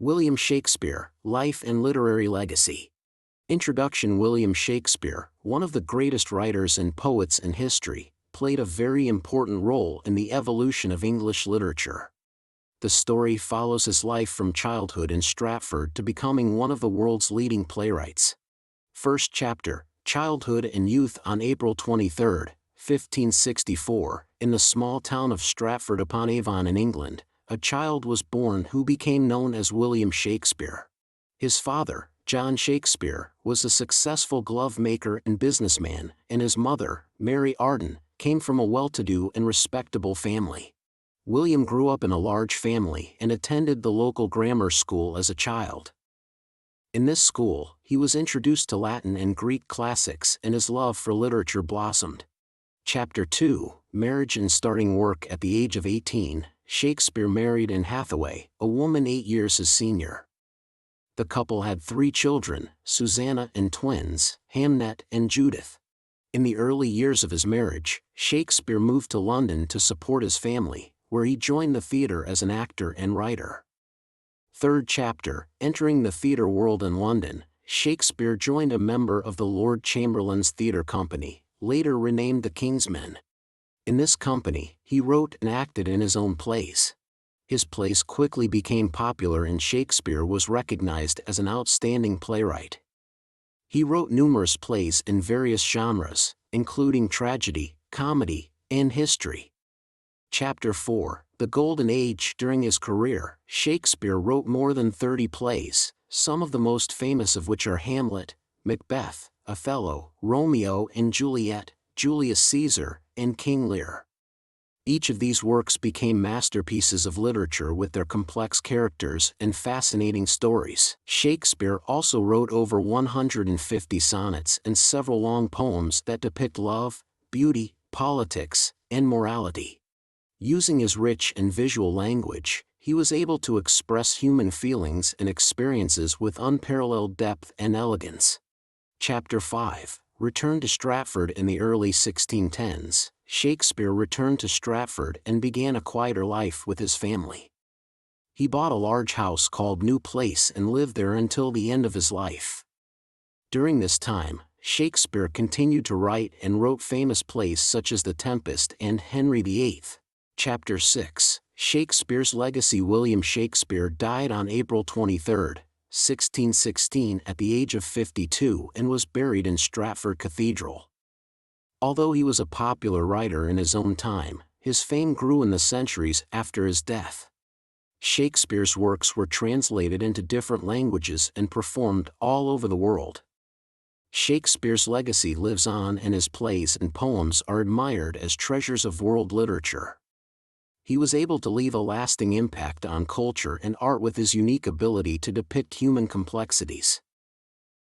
William Shakespeare, Life and Literary Legacy. Introduction. William Shakespeare, one of the greatest writers and poets in history, played a very important role in the evolution of English literature. The story follows his life from childhood in Stratford to becoming one of the world's leading playwrights. First chapter, Childhood and Youth. On April 23, 1564, in the small town of Stratford-upon-Avon in England, a child was born who became known as William Shakespeare. His father, John Shakespeare, was a successful glove maker and businessman, and his mother, Mary Arden, came from a well-to-do and respectable family. William grew up in a large family and attended the local grammar school as a child. In this school, he was introduced to Latin and Greek classics, and his love for literature blossomed. Chapter 2, Marriage and Starting Work. At the age of 18, Shakespeare married Anne Hathaway, a woman 8 years his senior. The couple had 3 children, Susanna and twins, Hamlet and Judith. In the early years of his marriage, Shakespeare moved to London to support his family, where he joined the theatre as an actor and writer. Third chapter, Entering the theatre world. In London, Shakespeare joined a member of the Lord Chamberlain's Theatre Company, later renamed the King's Men. In this company, he wrote and acted in his own plays. His plays quickly became popular and Shakespeare was recognized as an outstanding playwright. He wrote numerous plays in various genres, including tragedy, comedy, and history. Chapter 4, The Golden Age. During his career, Shakespeare wrote more than 30 plays, some of the most famous of which are Hamlet, Macbeth, Othello, Romeo and Juliet, Julius Caesar, and King Lear. Each of these works became masterpieces of literature with their complex characters and fascinating stories. Shakespeare also wrote over 150 sonnets and several long poems that depict love, beauty, politics, and morality. Using his rich and visual language, he was able to express human feelings and experiences with unparalleled depth and elegance. Chapter 5, Return to Stratford. In the early 1610s, Shakespeare returned to Stratford and began a quieter life with his family. He bought a large house called New Place and lived there until the end of his life. During this time, Shakespeare continued to write and wrote famous plays such as The Tempest and Henry VIII. Chapter 6, Shakespeare's Legacy. William Shakespeare died on April 23, 1616 at the age of 52 and was buried in Stratford Cathedral. Although he was a popular writer in his own time, his fame grew in the centuries after his death. Shakespeare's works were translated into different languages and performed all over the world. Shakespeare's legacy lives on and his plays and poems are admired as treasures of world literature. He was able to leave a lasting impact on culture and art with his unique ability to depict human complexities.